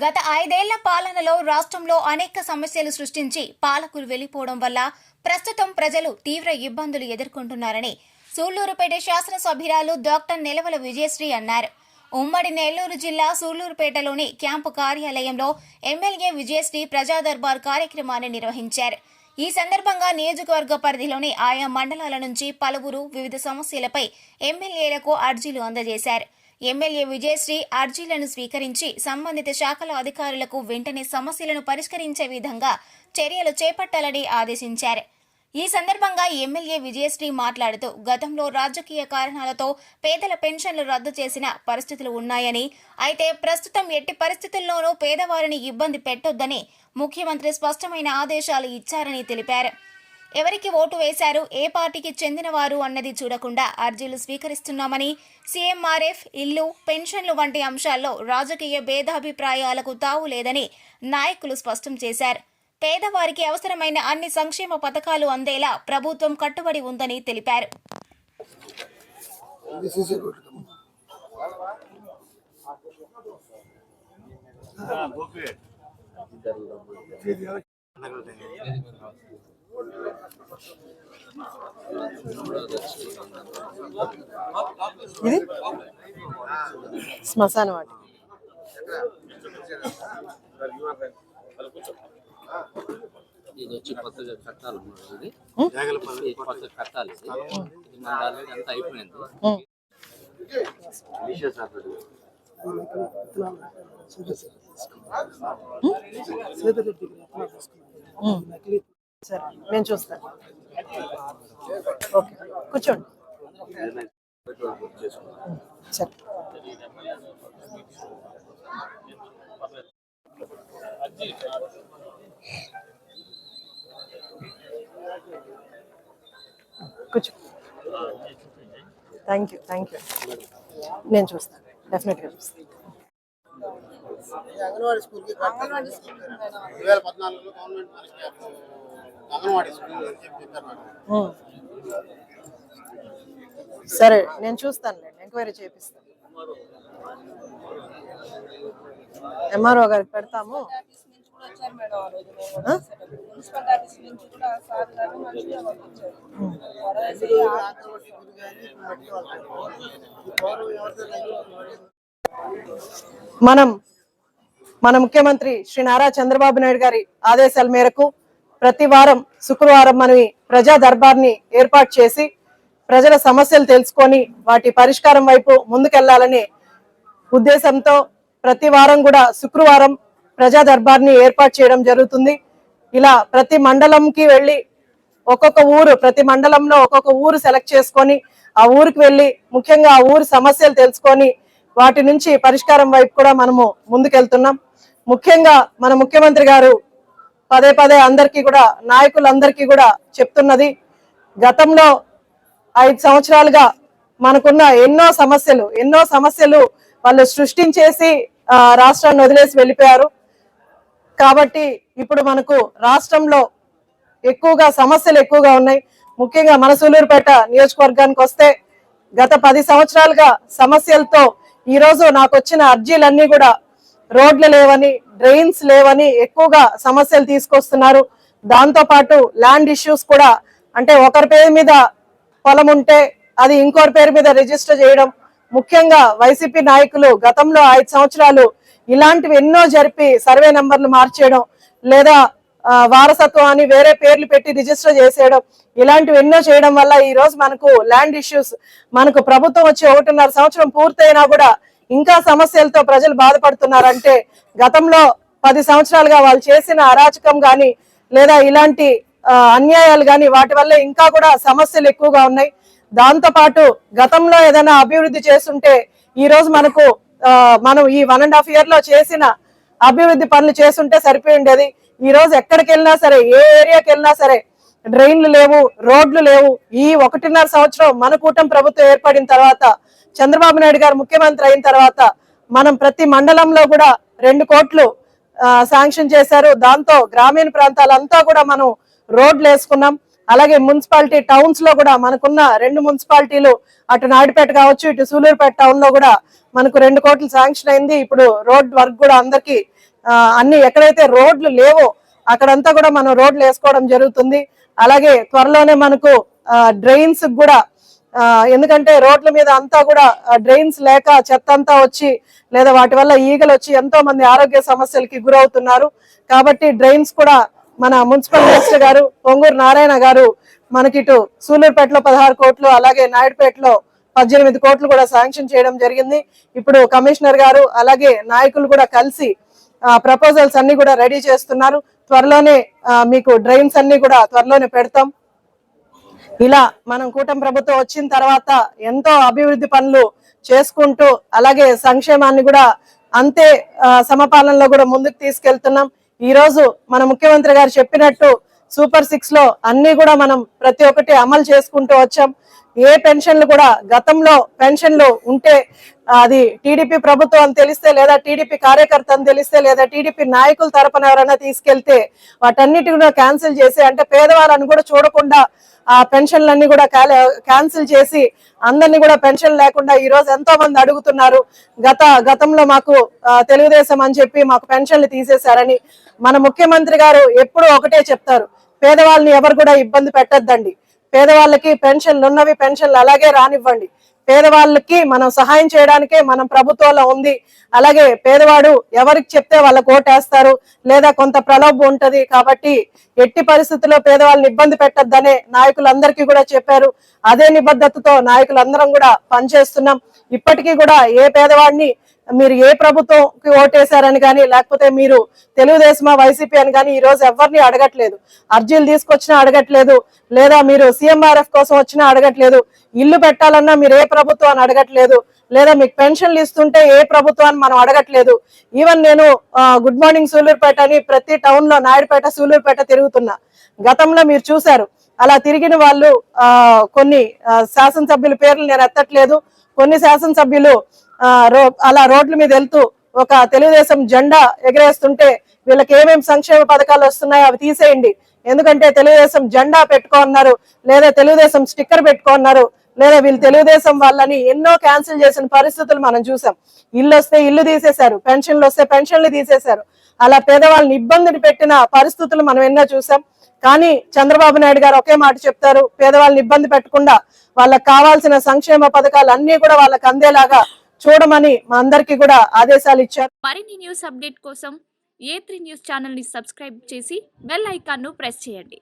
గత 5 ఏళ్ల పాలనలో రాష్ట్రంలో అనేక సమస్యలు సృష్టించి పాలకులు వెళ్లిపోవడం వల్ల ప్రస్తుతం ప్రజలు తీవ్ర ఇబ్బందులు ఎదుర్కొంటున్నారని సూళ్లూరుపేట శాసనసభ్యురాలు డాక్టర్ నిలవల విజయశ్రీ అన్నారు. ఉమ్మడి నెల్లూరు జిల్లా సూళ్లూరుపేటలోని క్యాంపు కార్యాలయంలో ఎమ్మెల్యే విజయశ్రీ ప్రజా దర్బార్ కార్యక్రమాన్ని నిర్వహించారు. ఈ సందర్భంగా నియోజకవర్గ పరిధిలోని ఆయా మండలాల నుంచి పలువురు వివిధ సమస్యలపై ఎమ్మెల్యేలకు అర్జీలు అందజేశారు. ఎమ్మెల్యే విజయశ్రీ అర్జీలను స్వీకరించి సంబంధిత శాఖల అధికారులకు వెంటనే సమస్యలను పరిష్కరించే విధంగా చర్యలు చేపట్టాలని ఆదేశించారు. ఈ సందర్భంగా ఎమ్మెల్యే విజయశ్రీ మాట్లాడుతూ గతంలో రాజకీయ కారణాలతో పేదల పెన్షన్లు రద్దు చేసిన పరిస్థితులు ఉన్నాయని, అయితే ప్రస్తుతం ఎట్టి పరిస్థితుల్లోనూ పేదవారిని ఇబ్బంది పెట్టొద్దని ముఖ్యమంత్రి స్పష్టమైన ఆదేశాలు ఇచ్చారని తెలిపారు. ఎవరికి ఓటు వేశారు, ఏ పార్టీకి చెందినవారు అన్నది చూడకుండా అర్జీలు స్వీకరిస్తున్నామని, సీఎంఆర్ఎఫ్, ఇల్లు, పెన్షన్లు వంటి అంశాల్లో రాజకీయ భేదాభిప్రాయాలకు తావు లేదని నాయకులు స్పష్టం చేశారు. పేదవారికి అవసరమైన అన్ని సంక్షేమ పథకాలు అందేలా ప్రభుత్వం కట్టుబడి ఉందని తెలిపారు. ఇది శ్మశాన వాటి ఇది వచ్చి కొత్తగా కట్టాలి. ఇది కొత్తగా కట్టాలి. ఇది మన ఆల్రెడీ అంతా అయిపోయింది. సరే, నేను చూస్తాను. ఓకే, కూర్చోండి. సరే, కూర్చో. Thank you. నేను చూస్తాను, డెఫినెట్గా చూస్తాను. అంగన్వాడీ స్కూల్కి 2014లో గవర్నమెంట్ మనకి అంగన్వాడీ స్కూల్ అని చెప్పారు. సరే, నేను చూస్తానులేండి, ఎంక్వైరీ చేపిస్తాను. ఎంఆర్ఓ గారికి పెడతాము. మన ముఖ్యమంత్రి శ్రీ నారా చంద్రబాబు నాయుడు గారి ఆదేశాల మేరకు ప్రతి వారం శుక్రవారం మనం ప్రజా దర్బార్ని ఏర్పాటు చేసి ప్రజల సమస్యలు తెలుసుకొని వాటి పరిష్కారం వైపు ముందుకెళ్లాలనే ఉద్దేశంతో ప్రతి వారం కూడా శుక్రవారం ప్రజా దర్బార్ని ఏర్పాటు చేయడం జరుగుతుంది. ఇలా ప్రతి మండలంకి వెళ్ళి ప్రతి మండలంలో ఒక్కొక్క ఊరు సెలెక్ట్ చేసుకొని ఆ ఊరికి వెళ్ళి ముఖ్యంగా ఆ ఊరి సమస్యలు తెలుసుకొని వాటి నుంచి పరిష్కారం వైపు కూడా మనము ముందుకెళ్తున్నాం. ముఖ్యంగా మన ముఖ్యమంత్రి గారు పదే అందరికీ కూడా, నాయకులందరికీ కూడా చెప్తున్నది, గతంలో 5 సంవత్సరాలుగా మనకున్న ఎన్నో సమస్యలు వాళ్ళు సృష్టించేసి రాష్ట్రాన్ని వదిలేసి వెళ్ళిపోయారు. కాబట్టి ఇప్పుడు మనకు రాష్ట్రంలో సమస్యలు ఎక్కువగా ఉన్నాయి. ముఖ్యంగా మన సూళ్లూరుపేట నియోజకవర్గానికి వస్తే గత 10 సంవత్సరాలుగా సమస్యలతో ఈరోజు నాకు వచ్చిన అర్జీలన్నీ కూడా రోడ్లు లేవని, డ్రైన్స్ లేవని ఎక్కువగా సమస్యలు తీసుకొస్తున్నారు. దాంతో పాటు ల్యాండ్ ఇష్యూస్ కూడా, అంటే ఒకరి పేరు మీద పొలం ఉంటే అది ఇంకోరి పేరు మీద రిజిస్టర్ చేయడం, ముఖ్యంగా వైసీపీ నాయకులు గతంలో 5 సంవత్సరాలు ఇలాంటివి ఎన్నో జరిపి సర్వే నెంబర్లు మార్చేయడం, లేదా వారసత్వం అని వేరే పేర్లు పెట్టి రిజిస్టర్ చేసేయడం, ఇలాంటివి ఎన్నో చేయడం వల్ల ఈ రోజు మనకు ల్యాండ్ ఇష్యూస్, మనకు ప్రభుత్వం వచ్చి 1.5 సంవత్సరం పూర్తయినా కూడా ఇంకా సమస్యలతో ప్రజలు బాధపడుతున్నారంటే గతంలో 10 సంవత్సరాలుగా వాళ్ళు చేసిన అరాచకం గాని లేదా ఇలాంటి అన్యాయాలు గాని వాటి వల్ల ఇంకా కూడా సమస్యలు ఎక్కువగా ఉన్నాయి. దాంతో పాటు గతంలో ఏదైనా అభివృద్ధి చేస్తుంటే ఈ రోజు మనం ఈ 1.5 year లో చేసిన అభివృద్ధి పనులు చేస్తుంటే సరిపోయి ఉండేది. ఈ రోజు ఎక్కడికి వెళ్ళినా సరే, ఏ ఏరియాకి వెళ్ళినా సరే డ్రైన్లు లేవు, రోడ్లు లేవు. ఈ 1.5 సంవత్సరం మన కూటమి ప్రభుత్వం ఏర్పడిన తర్వాత, చంద్రబాబు నాయుడు గారు ముఖ్యమంత్రి అయిన తర్వాత మనం ప్రతి మండలంలో కూడా 2 కోట్లు శాంక్షన్ చేశారు. దాంతో గ్రామీణ ప్రాంతాలంతా కూడా మనం రోడ్లు వేసుకున్నాం. అలాగే మున్సిపాలిటీ టౌన్స్ లో కూడా మనకున్న 2 మున్సిపాలిటీలు, అటు నాయుడుపేట కావచ్చు, ఇటు సూళ్లూరుపేట టౌన్ లో కూడా మనకు 2 కోట్లు శాంక్షన్ అయింది. ఇప్పుడు రోడ్ వర్క్ కూడా అందరికి అన్ని ఎక్కడైతే రోడ్లు లేవో అక్కడంతా కూడా మనం రోడ్లు వేసుకోవడం జరుగుతుంది. అలాగే త్వరలోనే మనకు డ్రైన్స్ కూడా ఎందుకంటే రోడ్ల మీద అంతా కూడా డ్రైన్స్ లేక చెత్త అంతా వచ్చి లేదా వాటి వల్ల ఈగలు వచ్చి ఎంతో మంది ఆరోగ్య సమస్యలకి గురవుతున్నారు. కాబట్టి డ్రైన్స్ కూడా మన మున్సిపల్ మినిస్టర్ గారు పొంగూరు నారాయణ గారు మనకి ఇటు సూలూరుపేటలో 16 కోట్లు అలాగే నాయుడుపేటలో 18 కోట్లు కూడా శాంక్షన్ చేయడం జరిగింది. ఇప్పుడు కమిషనర్ గారు అలాగే నాయకులు కూడా కలిసి ప్రపోజల్స్ అన్ని కూడా రెడీ చేస్తున్నారు. త్వరలోనే మీకు డ్రైన్స్ అన్ని కూడా త్వరలోనే పెడతాం. ఇలా మనం కూటమి ప్రభుత్వం వచ్చిన తర్వాత ఎంతో అభివృద్ధి పనులు చేసుకుంటూ అలాగే సంక్షేమాన్ని కూడా అంతే సమపాలనలో కూడా ముందుకు తీసుకెళ్తున్నాం. ఈ రోజు మన ముఖ్యమంత్రి గారు చెప్పినట్టు సూపర్ 6 లో అన్ని కూడా మనం ప్రతి ఒక్కటి అమలు చేసుకుంటూ వచ్చాం. ఏ పెన్షన్లు కూడా గతంలో పెన్షన్లు ఉంటే అది టీడీపీ ప్రభుత్వం అని తెలిస్తే లేదా టీడీపీ కార్యకర్త అని తెలిస్తే లేదా టీడీపీ నాయకుల తరపున ఎవరైనా తీసుకెళ్తే వాటన్నిటి కూడా క్యాన్సిల్ చేసి అంటే పేదవాళ్ళని కూడా చూడకుండా ఆ పెన్షన్లన్నీ కూడా క్యాన్సిల్ చేసి అందరినీ కూడా పెన్షన్ లేకుండా ఈ రోజు ఎంతో మంది అడుగుతున్నారు. గతంలో మాకు తెలుగుదేశం అని చెప్పి మాకు పెన్షన్లు తీసేశారని మన ముఖ్యమంత్రి గారు ఎప్పుడు ఒకటే చెప్తారు, పేదవాళ్ళని ఎవరు కూడా ఇబ్బంది పెట్టద్దండి, పేదవాళ్ళకి పెన్షన్లు ఉన్నవి పెన్షన్లు అలాగే రానివ్వండి, పేదవాళ్ళకి మనం సహాయం చేయడానికే మనం ప్రభుత్వంలో ఉంది. అలాగే పేదవాడు ఎవరికి చెప్తే వాళ్ళకి ఓటేస్తారు లేదా కొంత ప్రలోభం ఉంటది కాబట్టి ఎట్టి పరిస్థితుల్లో పేదవాళ్ళని ఇబ్బంది పెట్టద్దనే నాయకులందరికీ కూడా చెప్పారు. అదే నిబద్ధతతో నాయకులందరం కూడా పనిచేస్తున్నాం. ఇప్పటికీ కూడా ఏ పేదవాడిని మీరు ఏ ప్రభుత్వంకి ఓటేశారని కానీ లేకపోతే మీరు తెలుగుదేశమా వైసీపీ అని కానీ ఈ రోజు ఎవరిని అడగట్లేదు, అర్జీలు తీసుకొచ్చినా అడగట్లేదు, లేదా మీరు సీఎంఆర్ఎఫ్ కోసం వచ్చినా అడగట్లేదు, ఇల్లు పెట్టాలన్నా మీరు ఏ ప్రభుత్వం అని అడగట్లేదు, లేదా మీకు పెన్షన్లు ఇస్తుంటే ఏ ప్రభుత్వాన్ని మనం అడగట్లేదు. ఈవెన్ నేను గుడ్ మార్నింగ్ సూలూరుపేట అని ప్రతి టౌన్ లో నాయుడుపేట సూలూరుపేట తిరుగుతున్నా. గతంలో మీరు చూశారు, అలా తిరిగిన వాళ్ళు కొన్ని శాసనసభ్యుల పేర్లు నేను ఎత్తట్లేదు, కొన్ని శాసనసభ్యులు అలా రోడ్ల మీద వెళ్తూ ఒక తెలుగుదేశం జెండా ఎగరేస్తుంటే వీళ్ళకి ఏమేమి సంక్షేమ పథకాలు వస్తున్నాయో అవి తీసేయండి, ఎందుకంటే తెలుగుదేశం జెండా పెట్టుకోన్నారు లేదా తెలుగుదేశం స్టిక్కర్ పెట్టుకోన్నారు లేదా వీళ్ళు తెలుగుదేశం వాళ్ళని ఎన్నో క్యాన్సిల్ చేసిన పరిస్థితులు మనం చూసాం. ఇల్లు వస్తే ఇల్లు తీసేశారు, పెన్షన్లు వస్తే పెన్షన్లు తీసేశారు. అలా పేదవాళ్ళని ఇబ్బందిని పెట్టిన పరిస్థితులు మనం ఎన్నో చూసాం. కానీ చంద్రబాబు నాయుడు గారు ఒకే మాట చెప్తారు, పేదవాళ్ళని ఇబ్బంది పెట్టకుండా వాళ్ళకి కావాల్సిన సంక్షేమ పథకాలు అన్ని కూడా వాళ్ళకి అందేలాగా చూడమని మా అందరికీ కూడా ఆదేశాలు ఇచ్చారు. మరిన్ని న్యూస్ అప్డేట్ కోసం A3 న్యూస్ ఛానల్ ని సబ్స్క్రైబ్ చేసి బెల్ ఐకాన్ ను ప్రెస్ చేయండి.